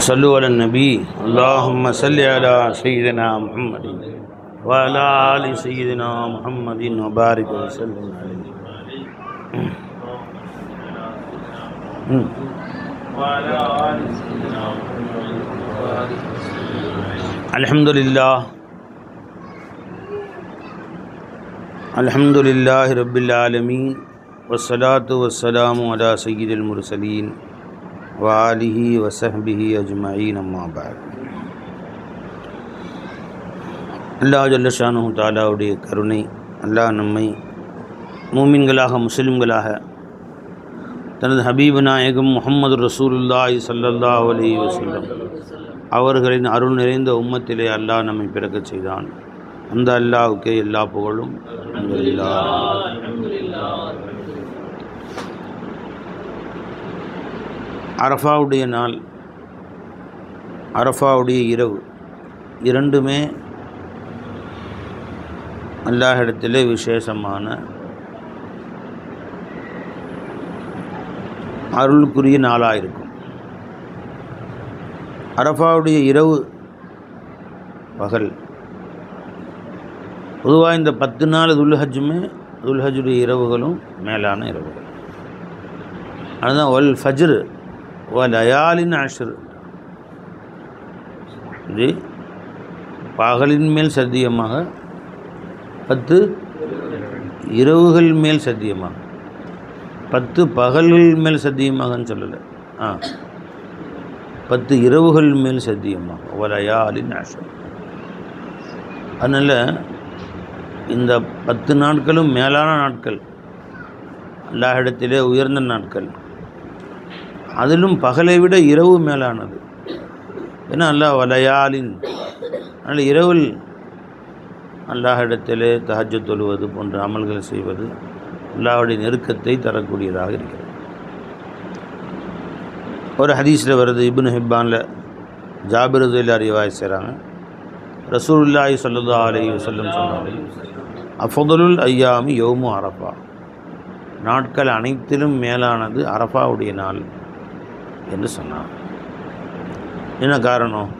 صلوا على النبي اللهم صل على سيدنا محمد وعلى آل سيدنا محمد وبارك وسلم عليه الحمد لله رب العالمين والصلاة والسلام على سيد المرسلين وآله وصحبه أجمعين أما بعد. அல்லாஹ் ஜல்ல ஷானுஹு தஆலாவுடைய கருணை, அல்லாஹ் நம்மை மூமின்களாக முஸ்லிம்களாக தனது ஹபீபு நாயகம் முஹம்மது ரசூலுல்லாஹி ஸல்லல்லாஹு அலைஹி வஸல்லம் அவர்களின் அருள் நிறைந்த உம்மத்திலே அல்லாஹ் நம்மை பிறக்கச் செய்தான். அந்த அல்லாஹ்வுக்கே எல்லா புகழும். அரஃபாவுடைய நாள், அரஃபாவுடைய இரவு, இரண்டுமே அல்லாஹ்விடத்திலே விசேஷமான அருளுக்குரிய நாளாக இருக்கும். அரஃபாவுடைய இரவு பகல், பொதுவாக இந்த 10 நாள் துல்ஹஜ்ஜுடைய இரவுகளும் மேலான இரவுகள். அதுதான் வல் ஃபஜ்ர் வலயாலின் அஷ்ர், இது பகலின் மேல் சத்தியமாக, 10 இரவுகள் மேல் சத்தியமாக, 10 பகல்கள் மேல் சத்தியமாகன்னு சொல்லலை, 10 இரவுகள் மேல் சத்தியமாக வலயாலின் அஷ்ர். அதனால் இந்த 10 நாட்களும் மேலான நாட்கள், அல்லாஹ்விடத்திலே உயர்ந்த நாட்கள். அதிலும் பகலை விட இரவு மேலானது. ஏன்னா அல்லாஹ் வலயாலின், அதனால் இரவில் அல்லாஹ்விடத்திலே தஹஜ்ஜுத் தொழுவது போன்ற அமல்கள் செய்வது அல்லாஹ்வுடைய நெருக்கத்தை தரக்கூடியதாக இருக்கிறது. ஒரு ஹதீஸில் வருது, இப்னு ஹிப்பானில் ஜாபிர் ரலியல்லாஹு ரிவாயத் செய்கிறாங்க, ரசூலுல்லாஹி ஸல்லல்லாஹு அலைஹி வஸல்லம் சொன்னார்கள், அஃதலுல் ஐயாமி யௌமு அரஃபா, நாட்கள் அனைத்திலும் மேலானது அரஃபாவுடைய நாள் என்று சொன்னார். என்ன காரணம்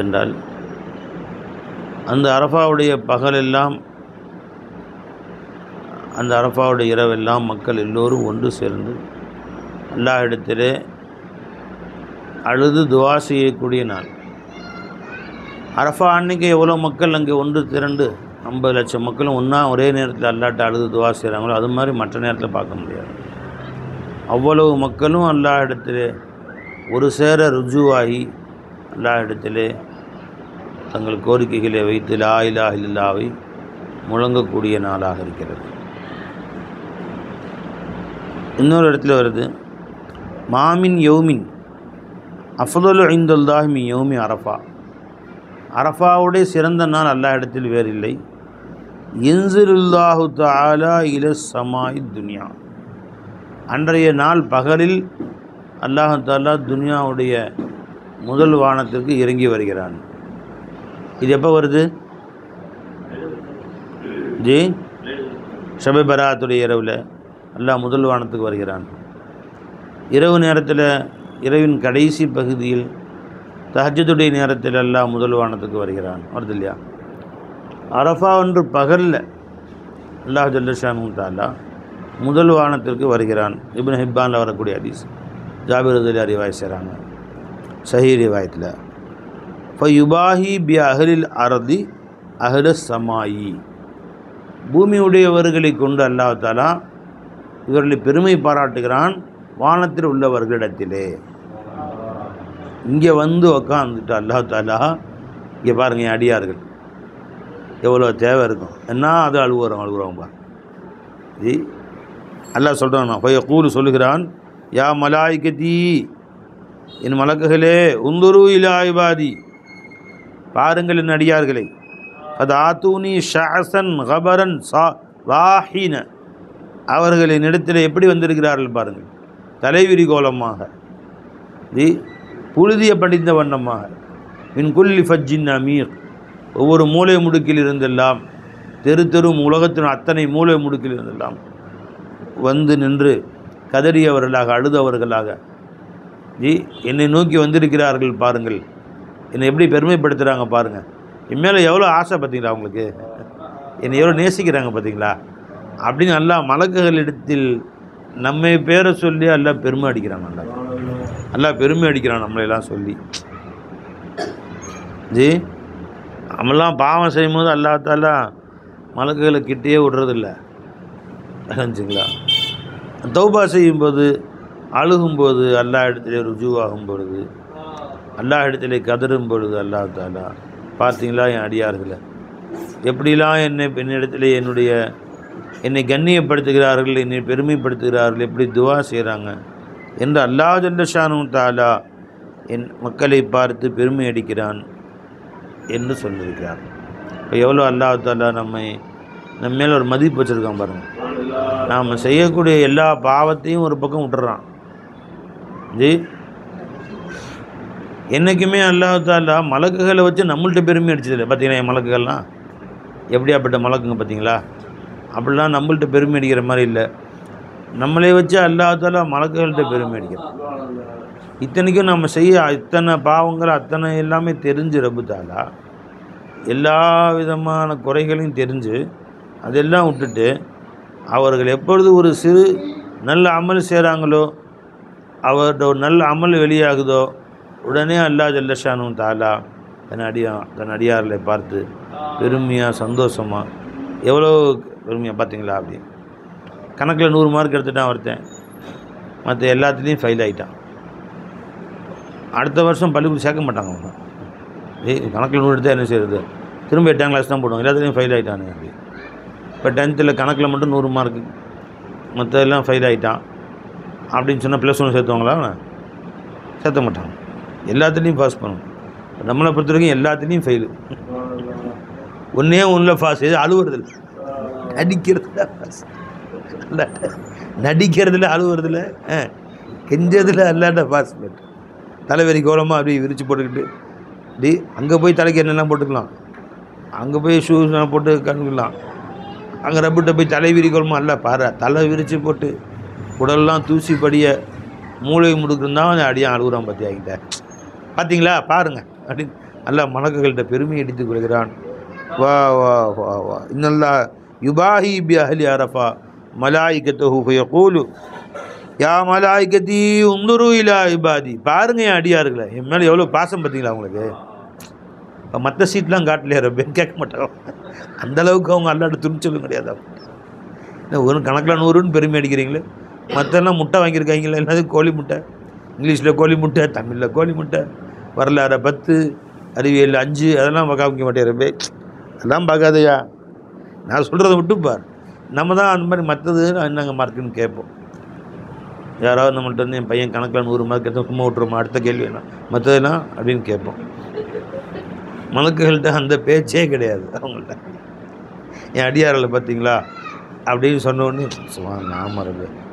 என்றால், அந்த அரஃபாவுடைய பகலெல்லாம், அந்த அரஃபாவுடைய இரவெல்லாம் மக்கள் எல்லோரும் ஒன்று சேர்ந்து அல்லாஹ்விடத்திலே அழுது துஆ செய்யக்கூடிய நாள். அரஃபா அன்னைக்கு எவ்வளோ மக்கள் அங்கே ஒன்று திரண்டு 50 லட்சம் மக்களும் ஒன்றா ஒரே நேரத்தில் அல்லாஹ்ட்ட அழுது துஆ செய்கிறாங்களோ, அது மாதிரி மற்ற நேரத்தில் பார்க்க முடியாது. அவ்வளவு மக்களும் அல்லாஹ்விடத்திலே ஒரு சேர ருஜுவாகி அல்லாஹ்விடத்திலே தங்கள் கோரிக்கைகளை வைத்து லா இலாஹ இல்லல்லாஹ்வை முழங்கக்கூடிய நாளாக இருக்கிறது. இன்னொரு இடத்துல வருது, மாமின் யௌமின் அஃதலு இன்தல்லாஹி மின் யௌமி அரஃபா, அரஃபாவுடைய சிறந்த நாள் அல்லாஹ்விடத்தில் வேறில்லை. இன்ஸிலுல்லாஹு தஆலா இலஸ் ஸமாஇ துன்யா, அன்றைய நாள் பகலில் அல்லாஹ் தஆலா துன்யாவுடைய முதல் வானத்திற்கு இறங்கி வருகிறான். இது எப்போ வருது ஜி? ஷபே பராத்துடைய இரவில் அல்லாஹ் முதல் வானத்துக்கு வருகிறான். இரவு நேரத்தில், இரவின் கடைசி பகுதியில் தஹஜ்ஜுடைய நேரத்தில் அல்லாஹ் முதல் வானத்துக்கு வருகிறான். வருது இல்லையா? அரஃபா ஒன்று பகலில் அல்லாஹ் ஜல்ல ஷானுஹு தஆலா முதல் வானத்திற்கு வருகிறான். இப்னு ஹிப்பானில் வரக்கூடிய ஹதீஸ், ஜாபிர் ரலியல்லாஹு ரிவாயத் செய்கிறாங்க சஹீஹ் ரிவாயத்தில், ஃபயுபாஹி பி அஹ்லில் அர்தி அஹ்லஸ் ஸமாயி, பூமியுடையவர்களை கொண்டு அல்லாஹ் தஆலா இவர்களை பெருமை பாராட்டுகிறான் வானத்தில் உள்ளவர்களிடத்திலே. இங்கே வந்து உக்காந்துட்டு அல்லாஹ் தஆலா, இங்கே பாருங்கள் என் அடியார்கள் எவ்வளோ தேவை இருக்கும், என்ன அது அழுகுறோம் பார். ஜி அல்லாஹ் சொல்கிறான், ஃபயக்கூலு சொல்லுகிறான், யா மலாயிகதி, என் மலக்குகளே, உந்துரு இலா இபாதி, பாருங்கள் என் அடியார்களை, அது ஆத்தூனி ஷஅஸன் கபரன் வாஹின, அவர்களின் இடத்தில் எப்படி வந்திருக்கிறார்கள் பாருங்கள், தலைவிரி கோலமாக, ஜி புழுதிய படிந்த வண்ணமாக, மின் குல்லி ஃபஜ்ஜின் அமீர், ஒவ்வொரு மூலை முடுக்கில் இருந்தெல்லாம், தெரு உலகத்தின் அத்தனை மூலை முடுக்கில் இருந்தெல்லாம் வந்து நின்று கதறியவர்களாக, அழுதவர்களாக ஜி என்னை நோக்கி வந்திருக்கிறார்கள் பாருங்கள், என்னை எப்படி பெருமைப்படுத்துகிறாங்க பாருங்கள், என் மேலே எவ்வளோ ஆசை பார்த்தீங்களா, அவங்களுக்கு என்னை எவ்வளோ நேசிக்கிறாங்க பார்த்தீங்களா அப்படின்னு அல்லாஹ் மலக்குகளிடத்தில் நம்மை பேரை சொல்லி அல்லாஹ் பெருமை அடிக்கிறான். அல்லாஹ் பெருமை அடிக்கிறான் நம்மளையெல்லாம் சொல்லி. ஜி நம்மெல்லாம் பாவம் செய்யும் போது அல்லாஹ் தாலா மலக்குகளை கிட்டேயே விடுறதில்ல, தெரிஞ்சுங்களா. தௌபா செய்யும்போது, அழுகும்போது, அல்லாஹ் இடத்துல ருஜுவாகும் பொழுது, அல்லாஹ் இடத்துல கதரும் பொழுது அல்லாஹ் தாலா பார்த்தீங்களா என் அடியார்களை எப்படிலாம் என்னிடத்துல என்னை கண்ணியப்படுத்துகிறார்கள், என்னை பெருமைப்படுத்துகிறார்கள், எப்படி துவா செய்கிறாங்க என்று அல்லாஹ் ஜல்ல ஷானு தஆலா என் மக்களை பார்த்து பெருமை அடிக்கிறான் என்று சொல்லியிருக்கிறார். இப்போ எவ்வளோ அல்லாஹ் தாலா நம்ம மேலே ஒரு மதிப்பு வச்சுருக்கான் பாருங்கள். நாம் செய்யக்கூடிய எல்லா பாவத்தையும் ஒரு பக்கம் விட்டுறான். ஜி என்றைக்குமே அல்லாஹ் தாலா மலக்குகளை வச்சு நம்மள்கிட்ட பெருமை அடிச்சதில்லை. பார்த்தீங்கன்னா என் மலக்குகள்லாம் எப்படியாப்பட்ட மலக்குங்க பார்த்தீங்களா, அப்படிலாம் நம்மள்கிட்ட பெருமை அடிக்கிற மாதிரி இல்லை. நம்மளே வச்சு அல்லாஹ் தாலா மலக்குகள்கிட்ட பெருமை அடிக்கிறோம். இத்தனைக்கும் நம்ம செய்ய இத்தனை பாவங்கள் அத்தனை எல்லாமே தெரிஞ்சு ரப்பு தாலா எல்லா விதமான குறைகளையும் தெரிஞ்சு அதெல்லாம் விட்டுட்டு அவர்கள் எப்பொழுது ஒரு சிறு நல்ல அமல் செய்கிறாங்களோ, அவர்கிட்ட ஒரு நல்ல அமல் வெளியாகுதோ, உடனே அல்லாஹ் ஜல்ல ஷானு தஆலா தன் அடியார்களை பார்த்து பெருமையாக சந்தோஷமாக எவ்வளோ பெருமையாக பார்த்தீங்களா அப்படி கணக்கில் 100 மார்க் எடுத்துட்டான் ஒருத்தன், மற்ற எல்லாத்துலேயும் ஃபெயில் ஆகிட்டான். அடுத்த வருஷம் பள்ளிக்கூடம் சேர்க்க மாட்டாங்க அவங்க. கணக்கில் 100 எடுத்தால் என்ன செய்கிறது, திரும்ப 8ஆம் கிளாஸ் தான் போடுவாங்க, எல்லாத்துலேயும் ஃபெயில் ஆகிட்டானு அப்படி. இப்போ 10th கணக்கில் மட்டும் 100 மார்க்கு, மற்ற எல்லாம் ஃபெயில் ஆகிட்டான் அப்படின்னு சொன்னால் +1 சேர்த்துவாங்களா? சேர்த்த மாட்டாங்க, எல்லாத்துலேயும் பாஸ் பண்ணணும். நம்மளை பொறுத்த வரைக்கும் எல்லாத்துலேயும் ஃபெயிலு. ஒன்றே ஒன்றில் பாஸ், எது அழுவுறதில்ல, நடிக்கிறதுல பாஸ், நடிக்கிறதுல அழுவுறதில்ல, கெஞ்சதில் அல்லாட்ட பாஸ் பண்ணிட்டு தலைவரி கோலமாக அப்படியே விரித்து போட்டுக்கிட்டு அங்கே போய் தலைக்கு என்னெல்லாம் போட்டுக்கலாம், அங்கே போய் ஷூஸ்லாம் போட்டு கண்டுக்கலாம், அங்கே ரப்பிட்ட போய் தலைவிரி கோலமாக அல்ல பாரு தலை விரித்து போட்டு உடலெல்லாம் தூசி படிய மூளை முடுக்குன்னு தான் அடியான் அழுகுறான். பற்றி ஆகிட்ட பார்த்தீங்களா பாருங்கள் அப்படின்னு அல்ல மலக்குகள்கிட்ட பெருமை அடித்துக் கொள்கிறான். வா வா வா வா இன்னல்லா யுபாஹி பி அஹ்லி அரஃபா மலாயிகத்துஹு ஃபயகூலு யா மலாயிகத்தி உந்துரு இலா இபாதி. பாருங்க என் அடியார்களை, என் மேலே எவ்வளோ பாசம் பார்த்தீங்களா அவங்களுக்கு. இப்போ மற்ற சீட்லாம் காட்டலையா ரப்பேன்னு கேட்க மாட்டாங்க. அந்தளவுக்கு அவங்க அல்லாட்ட துணிச்சலும் கிடையாது. ஒரு கணக்கில் 100ன்னு பெருமை அடிக்கிறீங்களே, மற்றெல்லாம் முட்டை வாங்கியிருக்காங்களே, எல்லாத்தையும் கோழி முட்டை, இங்கிலீஷில் கோழி முட்டை, தமிழில் கோழி முட்டை, வரலாறு 10, அறிவியல் 5, அதெல்லாம் பார்க்க மாட்டேன் ரப்பே, அதெல்லாம் பார்க்காதையா. நான் சொல்கிறத விட்டுப்பார். நம்ம தான் அந்த மாதிரி மற்றது என்னங்க மார்க்குன்னு கேட்போம். யாராவது நம்மள்ட்ட வந்து என் பையன் கணக்கில் 100 மார்க் எடுத்தால் சும்மா விட்டுருமா, அடுத்த கேள்வி என்ன மற்றதெல்லாம் அப்படின்னு கேட்போம். மலக்குகள்கிட்ட அந்த பேச்சே கிடையாது அவங்கள்ட்ட. என் அடியாரில் பார்த்தீங்களா அப்படின்னு சொன்னோடனே சும்மா நாம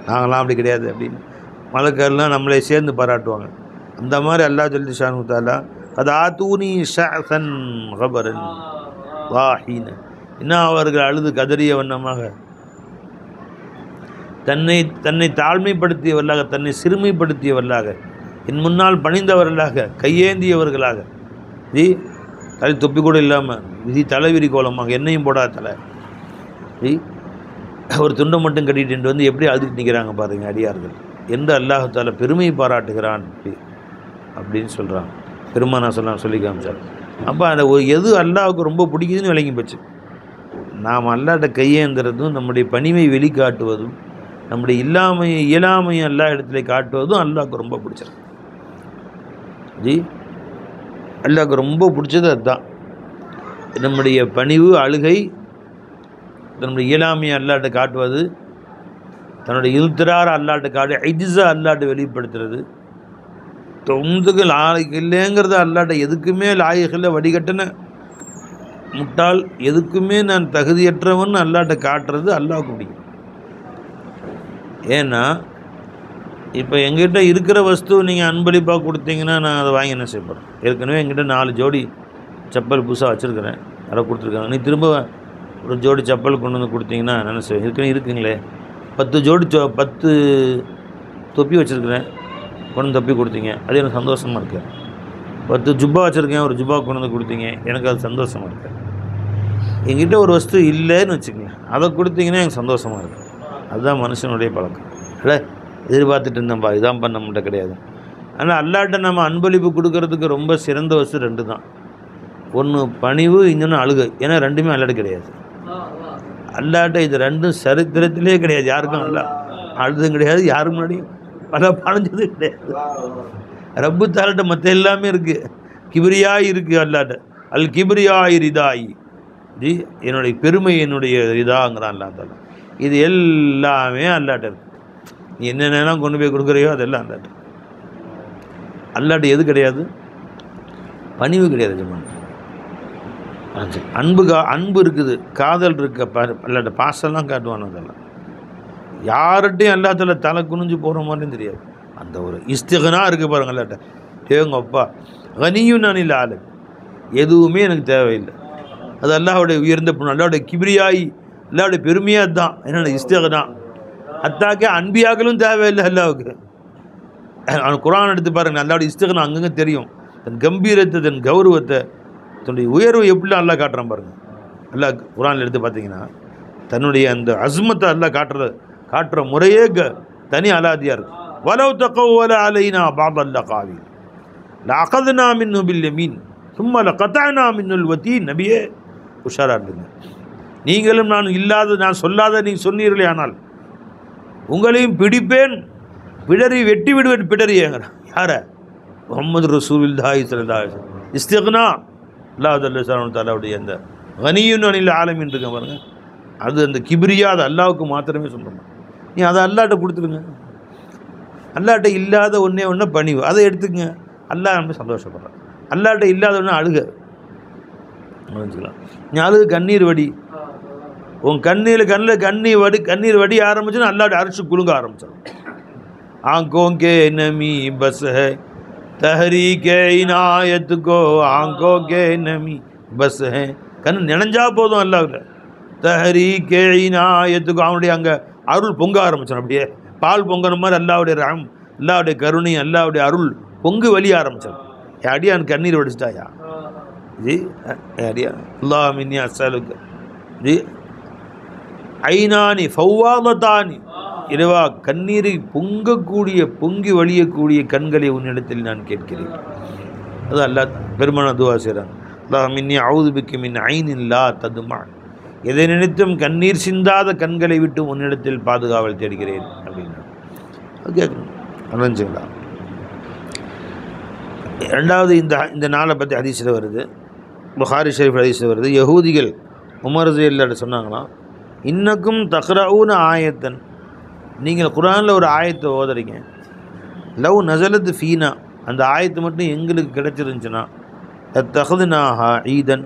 நாங்களாம் அப்படி கிடையாது அப்படின்னு மலக்குகள்லாம் நம்மளை சேர்ந்து பாராட்டுவாங்க. அந்த மாதிரி அல்லாஹ் ஜல்ல ஷானு தஆலா அது ஆத்தூனி ஷஅஸன் கபரன் வாஹீன, இன்னும் அவர்கள் அழுது கதறிய வண்ணமாக தன்னை தாழ்மைப்படுத்தியவர்களாக, தன்னை சிறுமைப்படுத்தியவர்களாக, என் முன்னால் பணிந்தவர்களாக, கையேந்தியவர்களாக, தலை தொப்பி கூட இல்லாமல் தலைவிரி கோலமாக என்னையும் போடாத தலை ஒரு துண்டை மட்டும் கட்டிட்டு வந்து எப்படி அழுதுட்டு நிற்கிறாங்க பாருங்க அடியார்கள் என்று அல்லாஹ் தஆலா பெருமை பாராட்டுகிறான் அப்படின்னு சொல்கிறான். பெருமானா சொல்லி காமிச்சார். அப்போ அந்த எது அல்லாஹ்வுக்கு ரொம்ப பிடிக்குதுன்னு விளங்கி போச்சு. நாம் அல்லாஹ்ட்ட கையேந்துறதும், நம்முடைய பணிவை வெளிக்காட்டுவதும், நம்முடைய இயலாமையை அல்லாஹ் இடத்துல காட்டுவதும் அல்லாஹ்வுக்கு ரொம்ப பிடிச்சிருக்கு. அல்லாஹ்வுக்கு ரொம்ப பிடிச்சது அதுதான். நம்முடைய பணிவு, அழுகை, நம்முடைய இயலாமையை அல்லாஹ்ட்ட காட்டுவது, தன்னுடைய இல்திரார அல்லாஹ்ட்ட காட்டு, ஐஜ்ஸா அல்லாஹ்ட்ட வெளிப்படுத்துறது, தொந்துக்கு லாய்க்கு இல்லைங்கிறத அல்லாஹ்ட்ட எதுக்குமே லாயகில்லை, வடிகட்டின முட்டாள், எதுக்குமே நான் தகுதியற்றவன் அல்லாஹ்ட்ட காட்டுறது அல்லாஹ்வுக்கு பிடிக்கும். ஏன்னா இப்போ எங்கிட்ட இருக்கிற வஸ்து நீங்கள் அன்பளிப்பாக கொடுத்தீங்கன்னா நான் அதை வாங்கி என்ன செய்யப்படுறேன். ஏற்கனவே எங்கிட்ட 4 ஜோடி செப்பல் புதுசாக வச்சுருக்கிறேன், அதை கொடுத்துருக்காங்க. நீ திரும்ப ஒரு ஜோடி செப்பல் கொண்டு வந்து கொடுத்தீங்கன்னா என்ன செய்வேன். இருக்குங்களே 10 ஜோடி 10 தொப்பி வச்சுருக்கிறேன், கொண்டு தப்பி கொடுத்தீங்க, அது எனக்கு சந்தோஷமாக இருக்குது. 10 ஜுப்பா வச்சுருக்கேன், ஒரு ஜுப்பா கொண்டு வந்து கொடுத்தீங்க, எனக்கு அது சந்தோஷமாக இருக்குது. என்கிட்ட ஒரு வஸ்து இல்லைன்னு வச்சுக்கோங்க, அதை கொடுத்தீங்கன்னா எனக்கு சந்தோஷமாக இருக்குது. அதுதான் மனுஷனுடைய பழக்கம். இல்லை எதிர்பார்த்துட்டு இருந்தேன்ப்பா, இதான் பண்ண நம்மகிட்ட கிடையாது. ஆனால் அல்லாட்ட நம்ம அன்பளிப்பு கொடுக்கறதுக்கு ரொம்ப சிறந்த வஸ்து 2 தான். ஒன்று பணிவு, இன்னொன்று அழுகை. ஏன்னா 2மே அல்லாட்ட கிடையாது. அல்லாட்ட இது 2ம் சரித்திரத்திலே கிடையாது. யாருக்கும் அல்ல அழுதும் கிடையாது, யாருக்கு முன்னாடியும் பணிஞ்சது கிடையாது. ரப்பு தால்கிட்ட மற்ற எல்லாமே இருக்குது. கிபிரியாய் இருக்குது அல்லாட்ட. அல் கிபிரியாய் ரிதாயி, ஜி என்னுடைய பெருமை என்னுடைய ரிதாங்கிறான் அல்லா தாலா. இது எல்லாமே அல்லாட்ட இருக்குது. நீ என்னென்னலாம் கொண்டு போய் கொடுக்குறையோ அதெல்லாம் அல்லாட்ட. அல்லாட்ட எது கிடையாது? பணிவு கிடையாது. ஜமான் அன்பு இருக்குது, காதல் இருக்க அல்லாட்ட பாசெல்லாம் காட்டுவான். அதெல்லாம் யார்கிட்டையும் அல்லாத்தால தலை குனிஞ்சு போகிற மாதிரியும் தெரியாது. அந்த ஒரு இஸ்திகனா இருக்குது பாருங்க அல்லாட்ட. தேவங்க அப்பா கனியும் நான் இல்லை ஆளு, எதுவுமே எனக்கு தேவையில்லை. அது அல்லாஹ்வுடைய உயர்ந்த பொண்ணு, அல்லாவுடைய கிபிரியாய், அல்லாவுடைய பெருமையாக தான் என்னோட இஸ்திகனா. அத்தாக்கே அன்பியாக்களும் தேவையில்லை அல்லாவுக்கு. குர்ஆன் எடுத்து பாருங்கள், அல்லாவுடைய இஸ்திகனா அங்கங்கே தெரியும். தன் கம்பீரத்தை, தன் கௌரவத்தை, தன்னுடைய உயர்வு எப்படிலாம் அல்லாஹ் காட்டுறான் பாருங்கள். அல்லாஹ் குர்ஆனில் எடுத்து பார்த்தீங்கன்னா தன்னுடைய அந்த அஸ்மத்தை அல்லாஹ் காட்டுற முறையே தனி அலாதியாக இருக்கும். வலவ் தகவ்வல அலைனா பாதல் லகாவி லஅகதுனா மின்ஹு பில் யமீன் சும்ம லகதஅனா மின்ஹுல் வதீன். நபியே உஷாரா இருந்துங்க, நீங்களும் நான் சொல்லாத நீங்கள் சொன்னீர்களே, ஆனால் உங்களையும் பிடிப்பேன், பிடரி வெட்டி விடுவேன். பிடரியேங்கிறான் யார? முஹம்மது ரசூலுல்லாஹி ஸல்லல்லாஹு அலைஹி வஸல்லம். இஸ்திக்னா அல்லாஹ் ஜல்ல தஆலாவுடைய அந்த கனியுன் அனில் ஆலமீன் இருக்க பாருங்க, அது அந்த கிபிரியா அது அல்லாஹ்வுக்கு மாத்திரமே சொல்கிறோம். நீ அதை அல்லாட்ட கொடுத்துருங்க. அல்லாட்ட இல்லாத ஒன்றே பணிவு, அதை எடுத்துக்கங்க. அல்லாஹ் நம்ம சந்தோஷப்படுறான். அல்லாட்ட இல்லாத ஒன்று அழுக வச்சுக்கலாம். நீ அழுகு கண்ணீர் வடி, உன் கண்ணில் கண்ணீர் வடி ஆரம்பிச்சுன்னா அல்லாட்ட அரிச்சு குலுங்க ஆரம்பிச்சிடும். ஆங்கோं के नमी बस है तहरीक इनायत को, आंखों के नमी बस है. கண் நினைஞ்சா போதும் அல்லாஹ்ல தஹரீக் இனாயத்துக்கு அவனுடைய அங்கே அருள் பொங்க ஆரம்பிச்சிடும். அப்படியே பால் பொங்குற மாதிரி அல்லாவுடைய ரஹம், அல்லாவுடைய கருணை, அல்லாவுடைய அருள் பொங்கு வலிய ஆரம்பிச்சிடும். அடியான் கண்ணீர் வடிச்சிட்டாயா ஜி? அடியா அல்லாஹ் மின்னி அஸ்ஸலுக்க ஜி ஐநானி ஃபவ்வாததானி, இறைவா கண்ணீரை பொங்கி வழியக்கூடிய கண்களை உன்னிடத்தில் நான் கேட்கிறேன். அது அல்லாஹ் பெருமான துவா செய்கிறான். அல்லாஹ் மின்னி அஊது பிக்க மின் ஐனின் லா ததுமா, எதை நினைத்தும் கண்ணீர் சிந்தாத கண்களை விட்டு உன்னிடத்தில் பாதுகாவல் தேடுகிறேன் அப்படின்னா அது கேட்கணும். அனுப்பிச்சுங்களா? 2வது இந்த நாளை பற்றி ஹதீஸில் வருது, புகாரி ஷரீஃப் ஹதீஸில் வருது. யஹூதிகள் உமர் ரலியல்லாஹு சொன்னாங்களாம், இன்னக்கும் தக்ரஊன ஆயத்தன், நீங்கள் குர்ஆனில் ஒரு ஆயத்தை ஓதுறீங்க, லவ் நஸலத் ஃபீனா, அந்த ஆயத்து மட்டும் எங்களுக்கு கிடைச்சிருந்துச்சுன்னா, தஹதுனாஹா ஈதன்,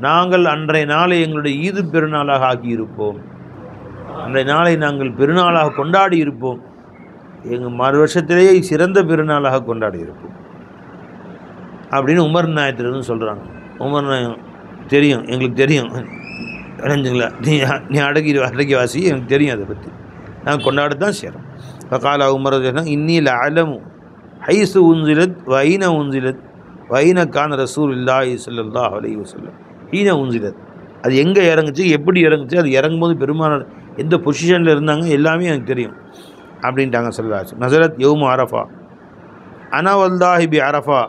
நாங்கள் அன்றைய நாளை எங்களுடைய ஈது பெருநாளாக ஆக்கியிருப்போம், அன்றைய நாளை நாங்கள் பெருநாளாக கொண்டாடி இருப்போம், எங்கள் மறு வருஷத்திலேயே சிறந்த பெருநாளாக கொண்டாடி இருப்போம் அப்படின்னு உமர் நாயத்திலிருந்து சொல்கிறாங்க. உமர் நாயம் தெரியும், எங்களுக்கு தெரியும், இணைஞ்சுங்களா, நீ அடக்கி வாசி, எனக்கு தெரியும், அதை பற்றி நாங்கள் கொண்டாட தான் செய்கிறோம். காலா உமர் இன்னில் அலமு ஹைசு உன்சிலத் வைன உன்சிலத் வைன கான் ரசூலுல்லாஹி ஸல்லல்லாஹு அலைஹி வஸல்லம் ஹீன உன்சிலத், அது எங்கே இறங்குச்சு, எப்படி இறங்குச்சு, அது இறங்கும்போது பெருமானார் எந்த பொசிஷனில் இருந்தாங்க, எல்லாமே எனக்கு தெரியும் அப்படின்ட்டாங்க. ஸல்லல்லாஹு நஸரத் யௌமு அரஃபா அனா வல்லாஹி பி அரஃபா,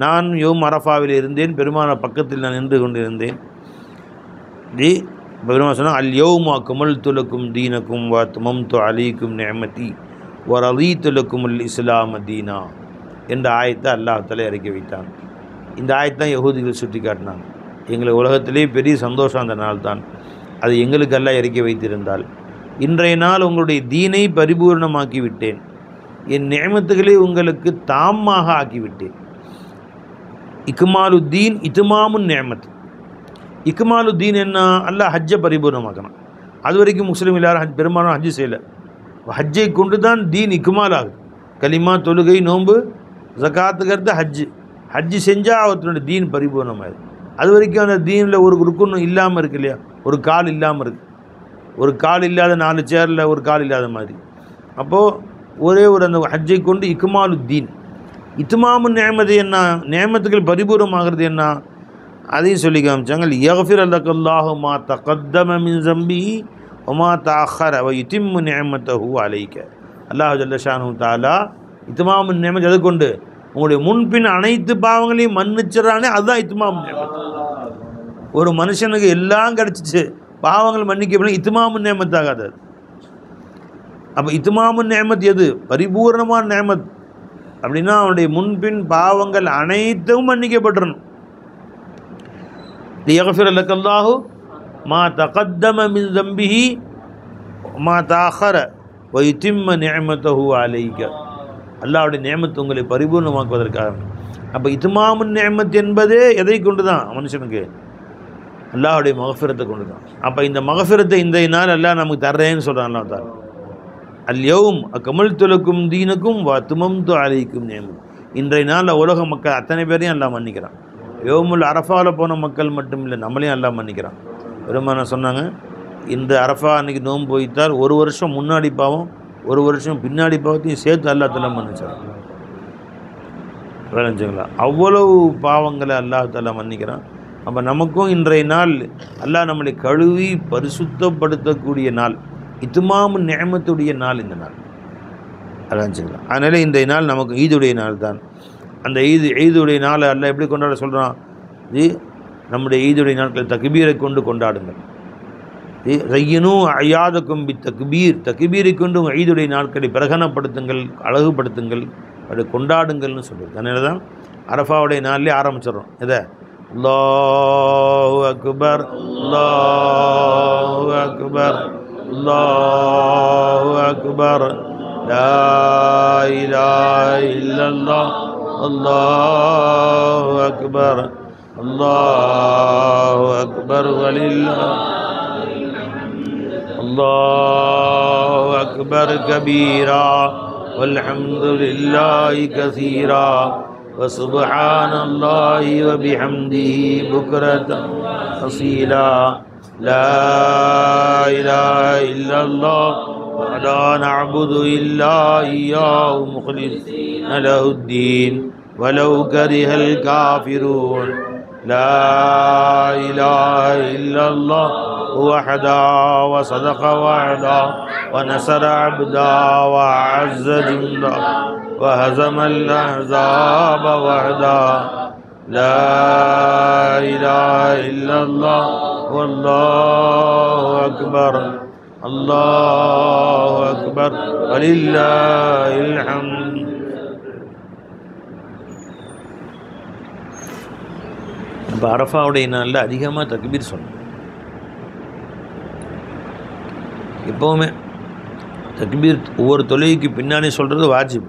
நான் யௌம் அரஃபாவில் இருந்தேன், பெருமானார் பக்கத்தில் நான் நின்று கொண்டிருந்தேன். ஜி பெருமானார் சொன்னால் அல் யௌம அக்மல்து லக்கும் தீனக்கும் வ அத்மம்து அலைக்கும் நிஅமதி வ ரதீது லக்கும் அல் இஸ்லாம தீனா என்ற ஆயத்தை அல்லாஹ் தஆலா இறக்கி வைத்தான். இந்த ஆயத்தை தான் யஹூதிகள் சுட்டி காட்டினாங்க. எங்களுக்கு உலகத்திலே பெரிய சந்தோஷம் அந்த நாள் தான், அது எங்களுக்கு அல்லாஹ் இறக்கி வைத்திருந்தால், இன்றைய நாள் உங்களுடைய தீனை பரிபூர்ணமாக்கி விட்டேன், என் நிஅமத்துகளை உங்களுக்கு தாமாக ஆக்கிவிட்டேன். இக்மாலுத்தீன் இத்மாமுன் நிஅமத். இக்மாலுத்தீன் என்ன? அல்லாஹ் ஹஜ்ஜை பரிபூர்ணமாக்கணும். அது வரைக்கும் முஸ்லீம் எல்லாரும் பெரும்பாலும் ஹஜ்ஜு செய்யலை. ஹஜ்ஜை கொண்டு தான் தீன் இக்மால் ஆகுது. கலிமா, தொழுகை, நோன்பு, ஜகாத்துக்கிறது ஹஜ்ஜு செஞ்சால் அவர்களுடைய தீன் பரிபூர்ணமாகுது. அது வரைக்கும் அந்த தீனில் ஒரு ருக்குன்னு இல்லாமல் இருக்கு இல்லையா, ஒரு கால் இல்லாமல் இருக்குது, ஒரு கால் இல்லாத 4 சேரில் ஒரு கால் இல்லாத மாதிரி. அப்போது ஒரே ஒரு அந்த ஹஜ்ஜை கொண்டு இக்மாலுத்தீன், இத்மாமு நேமது என்ன, நேமத்துக்கள் பரிபூர்ணமாகிறது என்ன, அதையும் சொல்லி காமிச்சாங்க. யக்ஃபிர் லக்கல்லாஹு மா தகத்தம மின் ஸம்பிஹி வ மா தஅக்கர வ யுதிம்மு நிஅமத்தஹு அலைக. அல்லாஹ் ஜல்ல ஷானஹு தஆலா இத்மாமு நேமத் எதை கொண்டு, உங்களுடைய முன்பின் அனைத்து பாவங்களையும் மன்னிச்சிடறானே, அதுதான் இத்மாமு நேமத். ஒரு மனுஷனுக்கு எல்லாம் கிடச்சிச்சு, பாவங்கள் மன்னிக்கப்படும், இத்மாமு நேமத் ஆகாது. அப்போ இத்மாமு நேமத் எது, பரிபூர்ணமான நேமத் அப்படின்னா அவனுடைய முன்பின் பாவங்கள் அனைத்தும் மன்னிக்கப்பட்டுறணும். லியக்ஃபிர லக்கல்லாஹு மா தகத்தம மின் ஸம்பிஹி மா தஅக்கர வ யுதிம்ம நிஅமத்தஹு அலைக. அல்லாஹ்வுடைய நிஅமத் உங்களை பரிபூர்ணமாக்குவதற்காக. அப்போ இத்மாமு நிஅமத் என்பதே எதை கொண்டு தான் மனுஷனுக்கு, அல்லாஹ்வுடைய மக்ஃபிரத்தை கொண்டு தான். அப்போ இந்த மக்ஃபிரத்தை இந்த நாள் அல்லாஹ் நமக்கு தர்றேன்னு சொல்கிறான். அல்லாஹ் தாலா அல்யௌம் அக்மல்து லக்கும் தீனக்கும் வ அத்மம்து அலைக்கும் நிஅமதி. இன்றைய நாளில் உலக மக்கள் அத்தனை பேரையும் அல்லாஹ் மன்னிக்கிறான். யௌமுல் அரஃபாவில் போன மக்கள் மட்டும் இல்லை, நம்மளையும் அல்லாஹ் மன்னிக்கிறான். பெருமானா சொன்னாங்க, இந்த அரஃபா அன்றைக்கி நோன்பு போய்த்தால் ஒரு வருஷம் முன்னாடி பாவம், ஒரு வருஷம் பின்னாடி பாவத்தையும் சேர்த்து அல்லாஹ் தஆலா மன்னிச்சார். விளைஞ்சுங்களா, அவ்வளவு பாவங்களை அல்லாஹ் தஆலா மன்னிக்கிறான். அப்போ நமக்கும் இன்றைய நாள் அல்லாஹ் நம்மளை கழுவி பரிசுத்தப்படுத்தக்கூடிய நாள், இத்மாமு நிஅமத்துடைய நாள் இந்த நாள். அல்லாஹ் அதனால் இந்த நாள் நமக்கு ஈதுடைய நாள் தான். அந்த ஈதுடைய நாளை அல்லாஹ் எப்படி கொண்டாட சொல்கிறான், நம்முடைய ஈதுடைய நாட்கள் தக்பீரை கொண்டு கொண்டாடுங்கள். ஸய்யினூ அயாதக்கும் பி தக்பீர், தக்பீரை கொண்டு ஈதுடைய நாட்களை பிரகடனப்படுத்துங்கள், அழகுபடுத்துங்கள், அப்படி கொண்டாடுங்கள்னு சொல்லுது. அதனால தான் அரஃபாவுடைய நாள்லேயே ஆரம்பிச்சிடறோம். இதை அல்லாஹு அக்பர் அல்லாஹு அக்பர் அல்லாஹு அக்பர் லா இலாஹ இல்லல்லாஹ் அல்லாஹு அக்பர் அல்லாஹு அக்பர் வலில்லாஹில் ஹம்து அல்லாஹு அக்பர் கபீரா வல்ஹம்துலில்லாஹி கஸீரா வசுப்ஹானல்லாஹி வபிஹம்திஹி புக்ரதன் அஸீலா லா இலாஹ இல்லல்லாஹ் வலா நஅபுது இல்லா இய்யாஹு முக்லிஸீன லஹுத்தீன் வலவ் கரிஹல் காஃபிரூன் லா இலாஹ இல்லல்லாஹ் வஹதா வஸதக வஅதா வநஸர அப்தா வஅஸ்ஸ ஜுந்தா வஹஸமல் அஹ்ஸாப வஹதா லா இலாஹ இல்லல்லாஹ் வல்லாஹு அக்பர் அல்லாஹு அக்பர் வலில்லாஹில் ஹம்து. இப்போ அரஃபாவுடைய நாளில் அதிகமாக தக்பீர் சொல்லணும். எப்போவுமே தக்பீர் ஒவ்வொரு தொழுகைக்கு பின்னாடி சொல்கிறது வாஜிப்.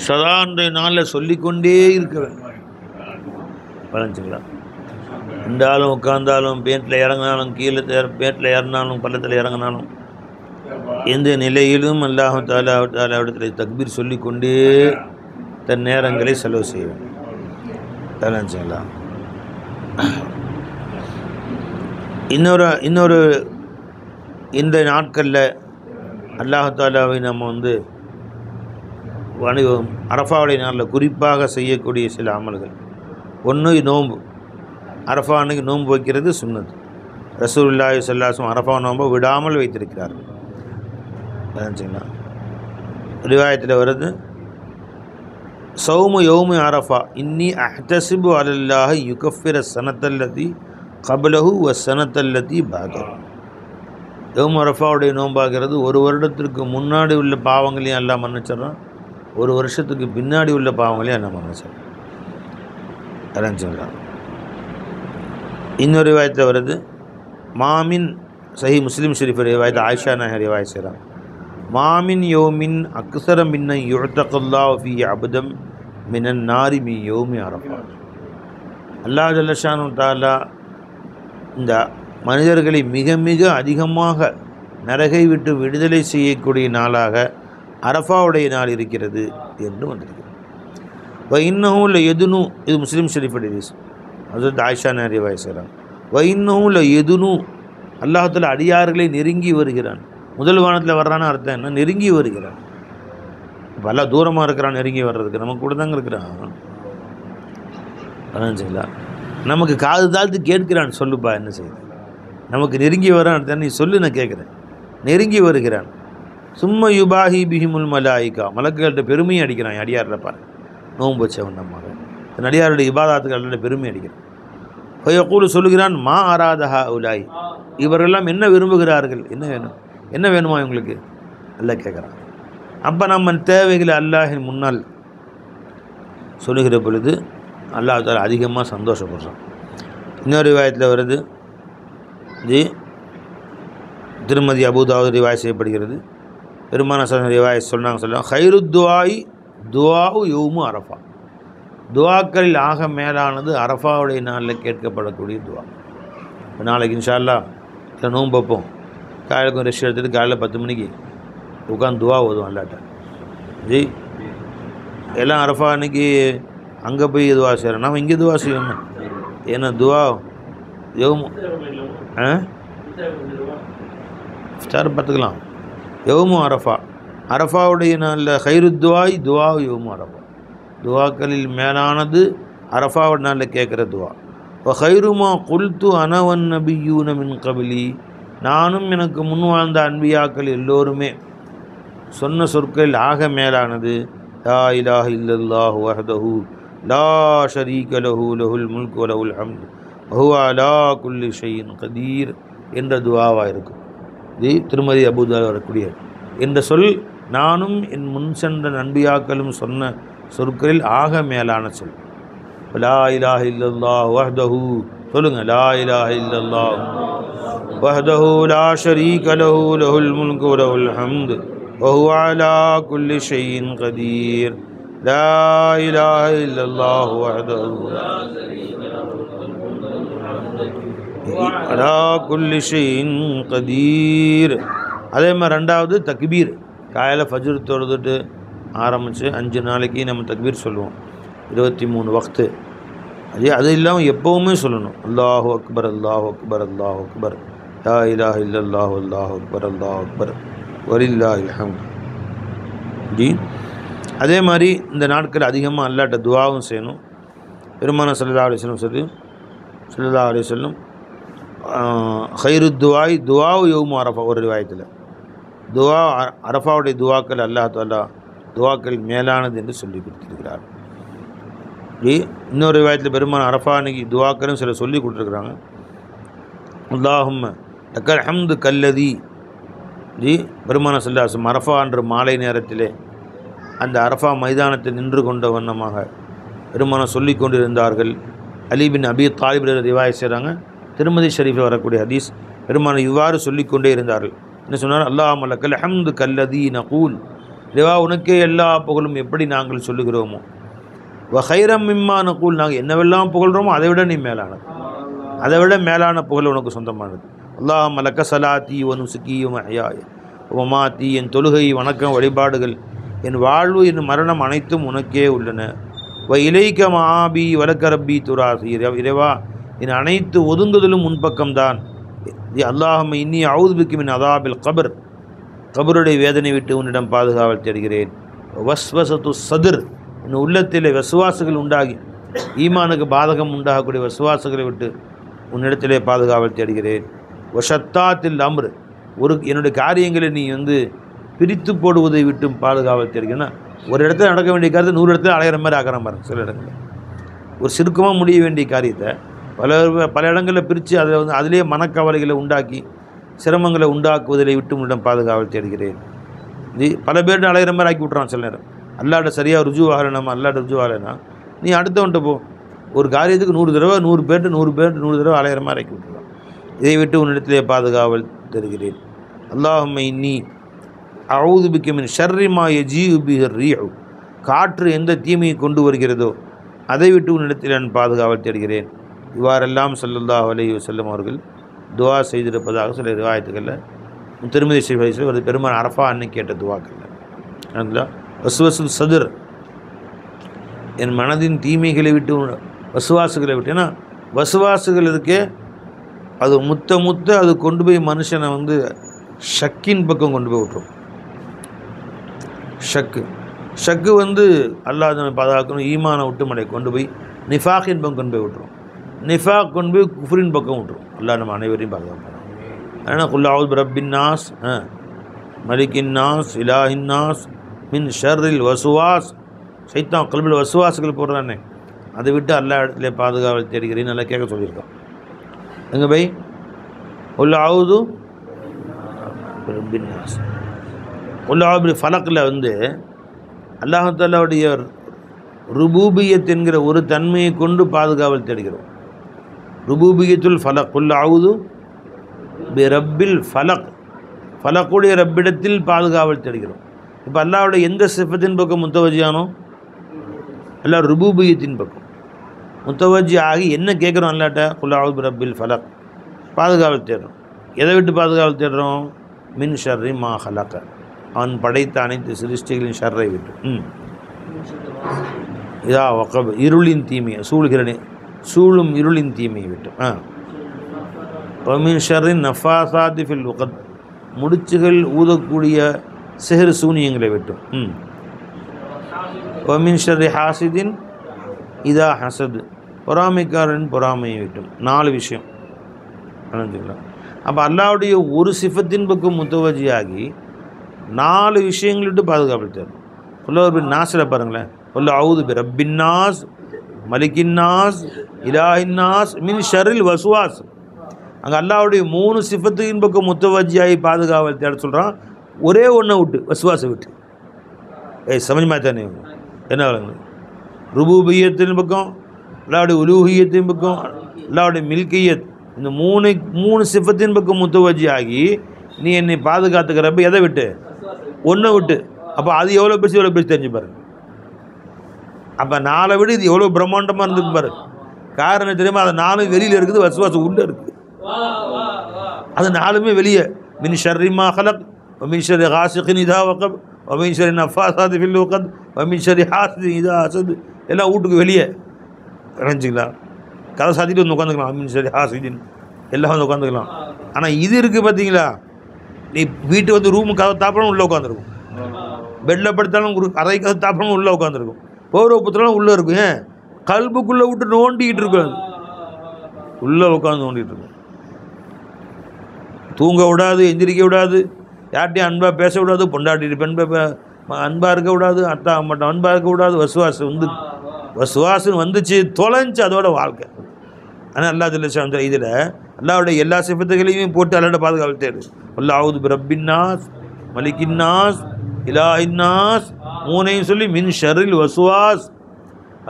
சதா அன்றைய நாளில் சொல்லிக்கொண்டே இருக்க வேண்டும். வளைஞ்சுங்களா, நின்றாலும் உட்கார்ந்தாலும் பேட்டில் இறங்கினாலும் கீழே பேட்டில் ஏறினாலும் பள்ளத்தில் இறங்கினாலும் எந்த நிலையிலும் அல்லாஹ் தாலாவிடத்தில் தக்பீர் சொல்லிக்கொண்டே தன் நேரங்களை செலவு செய்ய வேண்டும். வளைஞ்சுங்களா, இன்னொரு இந்த நாட்களில் அல்லாஹ் தாலாவை நம்ம வணிகம் அரஃபாவுடைய நாளில் குறிப்பாக செய்யக்கூடிய சில அமல்கள். ஒன்று நோன்பு. அரஃபா அன்னைக்கு நோன்பு வைக்கிறது சுன்னத். ரசூலுல்லாஹி ஸல்லல்லாஹு அலைஹி வஸல்லம் அரஃபா நோன்பை விடாமல் வைத்திருக்கிறார்கள். சரிங்களா, ரிவாயத்தில் வருது, சௌமு யௌமு அரஃபா இன்னி அஹ்தஸிபு அலல்லாஹி யுகஃபிர ஸனத்தல்லதி கப்லஹு வ ஸனத்தல்லதி பஅதஹு. யௌமு அரஃபாவுடைய நோன்பாகிறது ஒரு வருடத்திற்கு முன்னாடி உள்ள பாவங்களையும் எல்லாம் மன்னிச்சிடறான், ஒரு வருஷத்துக்கு பின்னாடி உள்ள பாவங்களையும் எல்லாம் மன்னிச்சிடறான். அறிஞ்சுங்களா, இன்னொரு ரிவாயத்தில் வருது, மாமின் சஹி முஸ்லிம் ஷரீஃப் ரிவாயத் ஆயிஷா நாயகி ரிவாயத் செய்கிறான், மாமின் யோமின் அக்ஸர மின்ன யுஅ்தகல்லாஹு ஃபீ அப்தம் மினன் நாரி மின் யௌமி அரஃபா. அல்லாஹ் ஜல்ல ஷானஹு தஆலா இந்த மனிதர்களை மிக மிக அதிகமாக நரகை விட்டு விடுதலை செய்யக்கூடிய நாளாக அரஃபாவுடைய நாள் இருக்கிறது என்று வந்திருக்கிறது. இன்னும் எதுனு, இது முஸ்லீம் ஷரீஃப் ஹதீஸ், ஹஜ்ரத் ஆயிஷா நாயகி ரிவாயத் செய்கிறான். இன்னும் எதுனு, அல்லாஹ் தஆலா அடியார்களை நெருங்கி வருகிறான். முதல் வானத்தில் வர்றான்னு அர்த்தம் என்ன, நெருங்கி வருகிறான். இப்போ எல்லாம் தூரமாக இருக்கிறான் நெருங்கி வர்றதுக்கு, நம்ம கூட தாங்க இருக்கிறான். அதான் செய்யல, நமக்கு காது தாழ்த்து கேட்கிறான், சொல்லுப்பா என்ன செய்யுது, நமக்கு நெருங்கி வரான், நீ சொல்லு நான் கேட்குறேன். நெருங்கி வருகிறான். சும்மா யுபாஹி பிஹிமுல் மலாயிகா, மலக்குகள்கிட்ட பெருமையை அடிக்கிறான். அடியார்லப்பா நோன்பு வச்சவன் நம்ம நடிகாருடைய இபாதாத்துக்கு பெருமை அடிக்கிறான். ஃபயக்கூலு சொல்லுகிறான், மா ஆராதஹா உலாய், இவரெல்லாம் என்ன விரும்புகிறார்கள், என்ன வேணும், என்ன வேணுமா இவங்களுக்கு அல்லாஹ் கேட்குறான். அப்போ நம்ம தேவைகளை அல்லாஹின் முன்னால் சொல்லுகிற பொழுது அல்லாஹ் தாலா அதிகமாக சந்தோஷப்படுறான். இன்னொரு ரிவாயத்தில் வருது, ஜி திருமதி அபூதாவுது ரிவாய் செய்யப்படுகிறது. பெருமான ரிவாய் சொல்கிறாங்க, ஹைரு துவாய் துவாவு யௌமு அரஃபா, துவாக்களில் ஆக மேலானது அரஃபாவுடைய நாளில் கேட்கப்படக்கூடிய துவா. இப்போ நாளைக்கு இன்ஷா அல்லாஹ் இல்லை நோன்பு வைப்போம், காலையில் ரெஸ்ட் எடுத்துகிட்டு காலையில் 10 மணிக்கு உட்காந்து துவா ஓதுவோம் அல்லாட்ட. ஜி எல்லாம் அரஃபா அன்னைக்கு அங்கே போய் துவா செய்கிறோம், நம்ம இங்கே துவா செய்யணும். ஏன்னா துவா யௌமு ஸ்டார் பார்த்துக்கலாம். யௌமு அரஃபா, அரஃபாவுடைய நாளில் ஹைரு துவாய் துவா யௌமு அரஃபா, துவாக்களில் மேலானது அரஃபாவோட நாளில் கேட்குற துவா. இப்போ ஹைருமா குல்து அனவன் நபியூன மின் கபிலி, நானும் எனக்கு முன் வாழ்ந்த அன்பியாக்கள் எல்லோருமே சொன்ன சொற்களில் ஆக மேலானது லா இலாஹ இல்லல்லாஹு வஹ்தஹு லா ஷரீக லஹு லஹுல் முல்கு வ லஹுல் ஹம்து வஹுவ அலா குல்லி ஷைஇன் கதீர் என்ற துவாவாக இருக்கும். இது திருமதி அபூதாவில் வரக்கூடிய என்ற சொல் நானும் என் முன் சென்ற நன்பியாக்களும் சொன்ன சொற்களில் ஆக மேலான சொல். லா இலாஹ இல்லல்லாஹு வஹ்தஹு சொல்லுங்க, லா இலாஹ இல்லல்லாஹு வஹ்தஹு லா ஷரீக லஹு லஹுல் முல்கு வ லஹுல் ஹம்து வஹுவ அலா குல்லி ஷைஇன் கதீர். லா இலாஹ இல்லல்லாஹு வஹ்தஹு அலா குல்லி ஷைஇன் கதீர். அதே மாதிரி ரெண்டாவது தக்பீர், காலையில் ஃபஜ்ர் தொழுதுட்டு ஆரம்பித்து 5 நாளைக்கு நம்ம தக்பீர் சொல்லுவோம், 23 வக்து. அது இல்லாமல் எப்போவுமே சொல்லணும், அல்லாஹு அக்பர் அல்லாஹு அக்பர் அல்லாஹு அக்பர் லா இலாஹ இல்லல்லாஹு அல்லாஹு அக்பர் அல்லாஹு அக்பர் வலில்லாஹில் ஹம்து. ஜி அதே மாதிரி இந்த நாட்கள் அதிகமாக அல்லாட்ட துவாவும் செய்யணும். பெருமான ஸல்லல்லாஹு அலைஹி வஸல்லம் சொல்லி ஸல்லல்லாஹு அலைஹி வஸல்லம் ஹைரு துவாய் துவாவு யௌமு அரஃபா, ஒரு ரிவாயத்தில் துவா அரஃபாவுடைய துவாக்கள் அல்லாஹ் தஆலா துவாக்கள் மேலானது என்று சொல்லி கொடுத்திருக்கிறார். இன்னொரு ரிவாயத்தில் பெருமான அரஃபா அன்னைக்கு துவாக்களும் சில சொல்லி கொடுத்துருக்குறாங்க. அல்லாஹும்ம லக்கல் ஹம்து கல்லதி, ஜி பெருமான ஸல்லல்லாஹு அலைஹி வஸல்லம் அரஃபா என்ற மாலை நேரத்திலே அந்த அரஃபா மைதானத்தில் நின்று கொண்ட வண்ணமாக பெருமானம் சொல்லி கொண்டிருந்தார்கள். அலி பின் அபி தாலிப் ரிவாயத் செய்கிறாங்க, திருமதி ஷரீஃபில் வரக்கூடிய ஹதீஸ். பெருமானம் இவ்வாறு சொல்லிக்கொண்டே இருந்தார்கள். என்ன சொன்னார், அல்லாஹும்ம லக்கல் ஹம்து கல்லதி நகூல், இறைவா உனக்கே எல்லா புகழும் எப்படி நாங்கள் சொல்லுகிறோமோ, வ ஹைரம் மிம்மா நகூல், நாங்கள் என்னவெல்லாம் புகழ்கிறோமோ அதை விட நீ மேலானது, அதை விட மேலான புகழ் உனக்கு சொந்தமானது. அல்லாஹும்ம லக்க ஸலாத்தி வ நுசுகி வ மஹ்யாய வ மமாத்தி, என் தொழுகை வணக்கம் வழிபாடுகள் என் வாழ்வு என் மரணம் அனைத்தும் உனக்கே உள்ளன. வ இலைக்க மஆபி வலக்க ரப்பி துராசி, இறைவா என் அனைத்து ஒதுங்குதலும் முன்பக்கம்தான். அல்லாஹும்ம இன்னி அஊது பிக்க மின் அதாபில் கபர், கபருடைய வேதனை விட்டு உன்னிடம் பாதுகாவல் தேடுகிறேன். வஸ்வசத்து சதுர், என் உள்ளத்திலே வசுவாசுகள் உண்டாகி ஈமானுக்கு பாதகம் உண்டாகக்கூடிய வசுவாசுகளை விட்டு உன்னிடத்திலே பாதுகாவல் தேடுகிறேன். வஷத்தாத்தில் அம்ரு, என்னுடைய காரியங்களை நீ பிரித்து போடுவதை விட்டும் பாதுகாவல் தேடுகிறேன்னா, ஒரு இடத்துல நடக்க வேண்டிய காரியத்தை 100 இடத்துல அலையிற மாதிரி ஆக்கிற மாதிரி சில இடங்களில். ஒரு சிறுக்கமாக முடிய வேண்டிய காரியத்தை பல இடங்களில் பிரித்து அதிலே மனக்கவலைகளை உண்டாக்கி சிரமங்களை உண்டாக்குவதை விட்டு உன்னிடம் பாதுகாவல் தேடுகிறேன். இது பல பேர்கிட்ட அலையிற மாதிரி ஆக்கி விட்றான் சில நேரம். அல்லாட்ட சரியாக ருஜுவாகலை, நம்ம அல்லாட்ட ருஜுவாகலைன்னா நீ அடுத்தவன்ட்ட போ, ஒரு காரியத்துக்கு 100 தடவை 100 தடவை அலையிற மாதிரி ஆக்கி விட்டுறான். இதை விட்டு உன்னிடத்திலே பாதுகாவல் தருகிறேன். அல்லாஹும்ம இன்னி அஊது பிக்க மின் ஷர்ரி மா யஜீஉ பிஹி ரீஹு, காற்று எந்த தீமையை கொண்டு வருகிறதோ அதை விட்டு உன்னிடத்தில் நான் பாதுகாவல் தேடுகிறேன். இவ்வாறெல்லாம் ஸல்லல்லாஹு அலைஹி வஸல்லம் அவர்கள் துவா செய்திருப்பதாக சில ரிவாயத்துகளில் திருமதி ஷரீஃபில் ஒரு பெருமான் அரஃபா அன்னைக்கு கேட்ட துவாக்கள். வஸ்வசு சதுர், என் மனதின் தீமைகளை விட்டு வசுவாசுகளை விட்டு, ஏன்னா வசுவாசுகள் இருக்கே அது முத்த அது கொண்டு போய் மனுஷனை ஷக்கின் பக்கம் கொண்டு போய் விட்டுரும். ஷக்கு ஷக்கு வந்து அல்லாஹ் நம்ம பாதுகாக்கணும். ஈமானை விட்டு மலை கொண்டு போய் நிஃபாக்கின் பக்கம் கொண்டு போய் விட்டுரும். நிஃபாக் கொண்டு போய் குஃப்ரின் பக்கம் விட்டுரும். அல்லாஹ் நம்ம அனைவரையும் பாதுகாப்போம். அதனால் குல் அஊது ரப்பின் நாஸ், மலிக்கின் நாஸ், இலாஹின் நாஸ், மின் ஷர்ரில் வசுவாஸ். சைத்தான் கல்பில் வசுவாசுகள் போடுறானே, அதை விட்டு எல்லா இடத்துல பாதுகாவல் தேடுகிறேன்னு நல்லா கேட்க சொல்லியிருக்கோம். எங்கே போய் குல் அஊது ரப்பின் நாஸ், குல் அஊது ஃபலக்கில் வந்து அல்லாஹ் தஆலாவுடைய ருபூபியத் என்கிற ஒரு தன்மையை கொண்டு பாதுகாவல் தேடுகிறோம். ருபூபியத்துல் ஃபலக், குல் அஊது பி ரப்பில் ஃபலக், ஃபலக்குடைய ரப்பிடத்தில் பாதுகாவல் தேடுகிறோம். இப்போ அல்லாஹ்வுடைய எந்த சிஃபத்தின் பக்கம் முத்தவஜியானோ அல்லாஹ் ருபூபியத்தின் பக்கம் முத்தவஜி ஆகி என்ன கேட்குறோம் அல்லாட்ட, குல் அஊது பி ரப்பில் ஃபலக், பாதுகாவல் தேடுறோம். எதை விட்டு பாதுகாவல் தேடுறோம்? மின் ஷர்ரி மா ஹலக, அவன் படைத்த அனைத்து சிருஷ்டிகளின் ஷர்ரை விட்டு. இதா வகப், இருளின் தீமையை சூழும் இருளின் தீமையை விட்டு. வமின் ஷர்ரின் நஃபாசாதி ஃபில் உகத், முடிச்சுகள் ஊதக்கூடிய சிஹர் சூனியங்களை விட்டும். வமின் ஷர்ரி ஹாசிதின் இதா ஹசது, பொறாமைக்காரன் பொறாமையை விட்டும். 4 விஷயம் அனுப்பிச்சுக்கலாம். அப்போ அல்லாஹ்வுடைய ஒரு சிஃபத்தின் பக்கம் முத்தவஜியாகி 4 விஷயங்கள் விட்டு பாதுகாப்பு தேடும். குல் நாஸில் பாருங்களேன், குல் அஊது பி ரப்பின் நாஸ், மலிக்கின் நாஸ், இலாஹின் நாஸ், மின் ஷர்ரில் வசுவாஸ். அங்கே அல்லாஹ்வுடைய 3 சிஃபத்தின் பக்கம் முத்தவஜியாகி பாதுகாவல் தேட சொல்கிறான். ஒரே ஒன்றை விட்டு, வசுவாசை விட்டு. சமஜமா தானே என்ன வழங்க? ருபூபியத்தின் பக்கம், அல்லாஹ்வுடைய உலூஹியத்தின் பக்கம், அல்லாஹ்வுடைய மில்கியத், இந்த 3 சிஃபத்தின் பக்கம் முத்தவஜியாகி நீ என்னை பாதுகாத்துக்கிறப்ப எதை விட்டு? ஒன்றை விட்டு. அப்போ அது எவ்வளோ பெருசு தெரிஞ்சு பாருங்க. அப்போ 4 விட இது எவ்வளோ பிரம்மாண்டமாக இருந்துக்கு பாரு. காரணம் தெரியுமா? அது 4 வெளியில் இருக்குது, வசுவாசம் உள்ளே இருக்குது. அது 4மே வெளியே. மின் ஷர்ரி மா ஹலக், வமின் ஷர்ரி காசிகின் இதா வகப், வமின் ஷர்ரி நஃபாசாதி ஃபில் உகத், வமின் ஷர்ரி ஹாசிதின் இதா ஹசத், எல்லாம் வீட்டுக்கு வெளியே நினச்சிக்கலாம். கதை சாத்திட்டு வந்து உட்காந்துக்கலாம். வமின் ஷர்ரி ஹாசிதின் எல்லாம் வந்து உட்காந்துக்கலாம். ஆனால் இது இருக்குது பார்த்தீங்களா, நீ வீட்டு வந்து ரூமு கதை தாப்பணும் உள்ளே உட்காந்துருக்கும், பெட்டில் படுத்தாலும் அறை கதை தாப்பணும் உள்ளே உட்காந்துருக்கும், பௌரவ புத்திரம் உள்ளே இருக்கும். ஏன்? கல்புக்குள்ளே விட்டு நோண்டிக்கிட்டு இருக்கும், உள்ளே உட்காந்து நோண்டிகிட்டு இருக்கும். தூங்க விடாது, எந்திரிக்க விடாது, யார்ட்டையும் அன்பாக பேச விடாது, பொண்டாட்டி பெண் அன்பாக இருக்க விடாது, அத்தா மட்டும் அன்பாக இருக்க விடாது. வசுவாசம் வந்துச்சு, தொலைஞ்சு அதோட வாழ்க்கை. ஆனால் அல்லாஹ் ஜல்ல இதில் அல்லாஹ்வுடைய எல்லா சிஃபத்துகளையும் போட்டு அல்லாஹ்ட்ட பாதுகாவல் தேடு. குல் அஊது பி ரப்பின் நாஸ், மலிக்கின் நாஸ், இலாஹின் நாஸ், 3ஐயும் சொல்லி மின் ஷர்ரில் வசுவாஸ்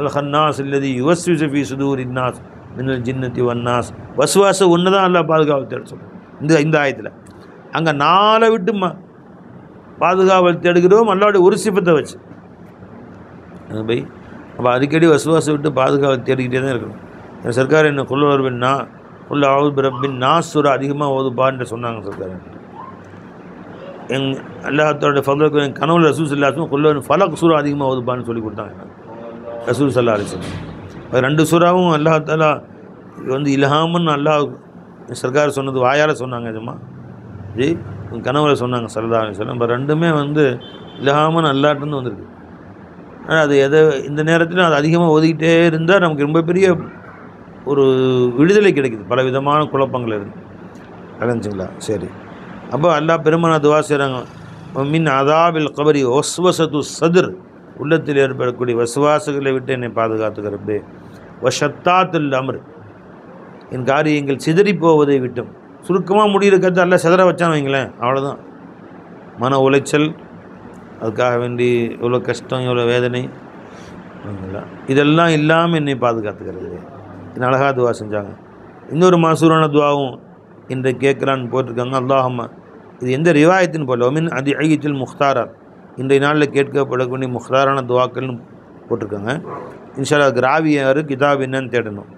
அல் ஹன்னாஸ் அல்லதி யுவஸ்விஸு ஃபீ சுதூரின் நாஸ் மினல் ஜின்னத்தி வன்னாஸ். வசுவாச ஒன்று தான் அல்லாஹ் பாதுகாவல் தேட சொல்கிறோம் இந்த ஆயத்தில். அங்கே 4 விட்டு பாதுகாவல் தேடுகிறோம் அல்லாஹ்வுடைய ஒரு சிஃபத்தை வச்சு. பை அப்போ அடிக்கடி வசுவாசை விட்டு பாதுகாவல் தேடிக்கிட்டே தான் இருக்கணும். சர்க்கார் என்ன குல் அஊது பி ரப்பின் நாஸ் சூரா அதிகமாக ஓதுப்பான்னு சொன்னாங்க சர்க்கார். அல்லாஹ்வுடைய ஃபضலுக்கு என் கனவுல ரசூல் ஸல்லல்லாஹு அலைஹி வஸல்லம் குல் ஃபலக் சூரா அதிகமாக ஓதுப்பான்னு சொல்லி கொடுத்தாங்க ரசூல் ஸல்லல்லாஹு அலைஹி வஸல்லம். அது 2 சூறாவும் அல்லாஹ் தஆலா வந்து இல்ஹாமுன்னு அல்லாஹ் சர்க்கார் சொன்னது வாயால் சொன்னாங்க. ஜமா ஜி கனவுல சொன்னாங்க ஸல்லல்லாஹு அலைஹி வஸல்லம். இப்போ 2மே வந்து இல்ஹாமுன்னு அல்லாஹ்ட்டேருந்து வந்திருக்கு. ஆனால் அது இந்த நேரத்தில் அது அதிகமாக ஒதுக்கிட்டே இருந்தால் நமக்கு ரொம்ப பெரிய ஒரு விடுதலை கிடைக்குது பல விதமான குழப்பங்கள் இருந்து. அடைஞ்சிங்களா? சரி. அப்போ அல்லாஹ் பெருமான துவா செய்கிறாங்க. மின் அதாபில் கபரி வஸ்வசத்து சதுர், உள்ளத்தில் ஏற்படக்கூடிய வசுவாசுகளை விட்டு என்னை பாதுகாத்துக்கிறப்பே. வஷத்தாத்துல் அம்ர், என் காரியங்கள் சிதறி போவதை விட்டும். சுருக்கமாக முடிகிற கருத்து எல்லாம் சிதற வச்சான்னு வைங்களேன், அவ்வளோதான். மன உளைச்சல், அதுக்காக வேண்டி எவ்வளோ கஷ்டம், எவ்வளோ வேதனை, இதெல்லாம் இல்லாமல் என்னை பாதுகாத்துக்கிறது. இது அழகாக துவா செஞ்சாங்க. இன்னொரு மாசூரான துவாவும் இன்றை கேட்குறான்னு போட்டிருக்காங்க. அல்லாஹம்ம, இது எந்த ரிவாயத்தின்னு போடல, ஒமின் அது ஐயத்தில் முக்தாரார், இன்றைய நாளில் கேட்கப்படக்கூடிய முக்தாரான துவாக்கள்னு போட்டிருக்காங்க. இன்ஷா அல்லாஹ் ராவியார் கிதாப் என்னன்னு தேடணும்.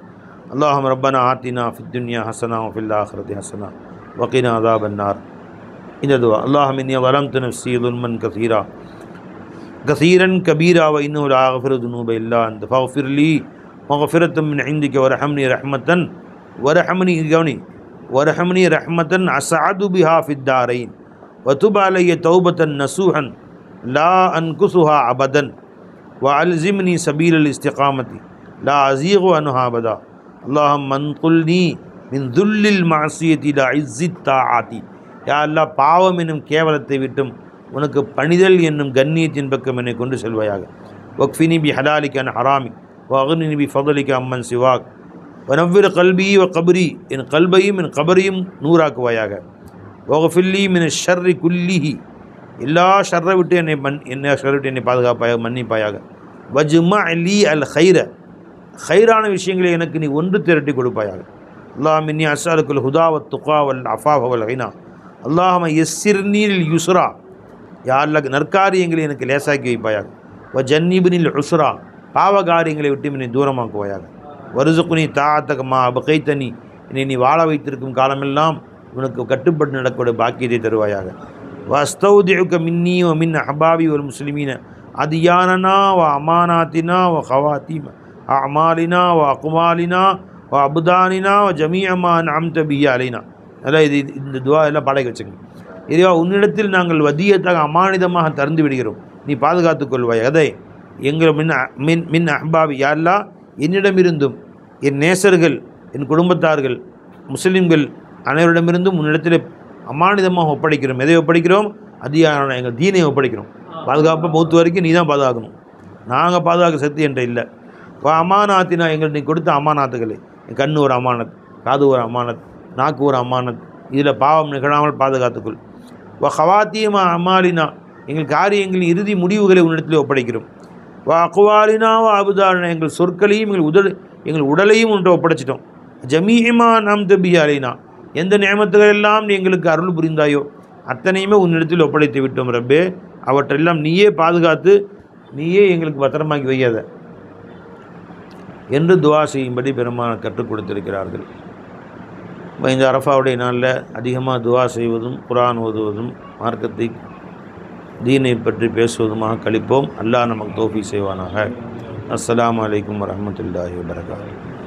அல்லாஹும்ம ரப்பனா ஆத்தினா ஃபித் துன்யா ஹஸனா வ ஃபில் ஆখিরাতি ஹஸனா வ கினா அஸாபன்னார். இந்த துவா. அல்லாஹும்ம இன்னி ஸலம்து நஃப்ஸி ஸுல்மன் கஸீரன் கபீரா வ இன்னஹு லா யக்ஃபிரு ذுனூப இல்லா அன்த ஃபக்ஃபிர் லீ மக்ஃபிரத்தன் மின் இந்திக வரஹம்னி ரஹ்மத்தன் வரஹம்னி ரஹ்மத்தன் அஸஅது பிஹா ஃபித் தாரைன் வதுப் அலைய தௌபத்தன் நஸூஹன் லா அன்குசுஹா அபதன் வ அல்ஸிம்னி சபீலல் இஸ்திகாமதி லா அஸீகு அன்ஹா அபதா அல்லாஹும்ம அன்குல்னி மின் துல்லில் மஅசியத்தி லா இஸ்ஸித் தாஆதி. யா அல்லாஹ், பாவம் என்னும் கேவலத்தை விட்டும் உனக்கு பணிதல் என்னும் கண்ணியத்தின் பக்கம் என்னை கொண்டு செல்வாயாக. வக்ஃபினி பி ஹலாலிக அன் ஹராமி வஅக்னினி பி ஃபضலிக அம்மன் சிவாக் வனவ்விர் கல்பி வ கபரி, என் கல்பையும் என் கபரையும் நூறாக்குவாயாக. வக்ஃபில்லி மின் ஷர்ரி குல்லிஹி, எல்லா ஷர்ரை விட்டு என்னை ஷர்ரை விட்டு என்னை பாதுகாப்பாயாக, மன்னிப்பாயாக. வஜ்மா லி அல் ஹைர, ஹைரான விஷயங்களை எனக்கு நீ ஒன்று திரட்டி கொடுப்பாயாக. அல்லாஹும்ம இன்னி அஸ்அலுக்கல் ஹுதா வத் துகா வல் அஃபாஃப வல் கினா அல்லாஹும்ம யஸ்ஸிர்னி லில் யுஸ்ரா, யா அல்லாஹ் நற்காரியங்களை எனக்கு லேசாக்கி வைப்பாயாக. வ ஜன்னிப்னில் உஸ்ரா, பாவ காரியங்களை விட்டு என்னை தூரமாக்குவாயாக. வருசுக்குனி தாஅத்தக மா அபகைத்தனி, என்னை நீ வாழ வைத்திருக்கும் காலமெல்லாம் உனக்கு கட்டுப்பட்டு நடக்கூடிய பாக்கியத்தை தருவாயாக. வ அஸ்தௌதிஉக மின்னி வ மின் அஹ்பாபி வல் முஸ்லிமீன அதியானனா வ அமானாத்தினா வ ஹவாத்தீம அமாலினா வ அக்மாலினா வ அபுதானினா வ ஜமீஅ மா அன்அம்த பிஹி அலைனா. அதான் இந்த துவா எல்லாம் பாடகி வச்சுங்க. இதுவா உன்னிடத்தில் நாங்கள் வதியத்தாக அமானிதமாக தந்து விடுகிறோம், நீ பாதுகாத்துக் கொள்வாய். அதை எங்கள் மின் அஹ்பாபி, யாரெல்லாம் என்னிடமிருந்தும் என் நேசர்கள் என் குடும்பத்தார்கள் முஸ்லீம்கள் அனைவரிடமிருந்தும் உன்னிடத்தில் அமானிதமாக ஒப்படைக்கிறோம். எதை ஒப்படைக்கிறோம்? அதிகாரம் எங்கள் தீனை ஒப்படைக்கிறோம். பாதுகாப்பாக மௌத்து வரைக்கும் நீ தான் பாதுகாக்கணும், நாங்கள் பாதுகாக்க சக்தி என்ற இல்லை. அமானாத்தினா, எங்கள் நீ கொடுத்த அமானாத்துகளை, என் கண்ணு ஒரு அமானத், காது ஒரு அமானத், நாக்கு ஒரு அமானத், இதில் பாவம் நிகழாமல் பாதுகாத்துக்கொள். ஹவாத்தியமா அமாலினா, எங்கள் காரியங்களின் இறுதி முடிவுகளை உன்னிடத்தில் ஒப்படைக்கிறோம். அக்குவாலினா அபுதாலினா, எங்கள் சொற்களையும் எங்கள் உடலையும் உன்னிட்ட ஒப்படைச்சிட்டோம். ஜமீமா நாம் தபி அலைனா, எந்த நியமத்துகள் எல்லாம் நீ எங்களுக்கு அருள் புரிந்தாயோ அத்தனையுமே உன்னிடத்தில் ஒப்படைத்து விட்டோம் ரப்பே. அவற்றெல்லாம் நீயே பாதுகாத்து நீயே எங்களுக்கு பத்திரமாக்கி வையாத என்று துவா செய்யும்படி பெருமான கற்றுக் கொடுத்திருக்கிறார்கள். இந்த அரஃபாவுடைய நாளில் அதிகமாக துவா செய்வதும் குர்ஆன் ஓதுவதும் மார்க்கத்தை தீனை பற்றி பேசுவதுமாக கழிப்போம். அல்லாஹ் நமக்கு தௌஃபீக் செய்வானாக. அஸ்ஸலாமு அலைக்கும் வரஹ்மத்துல்லாஹி வபரகாத்துஹு.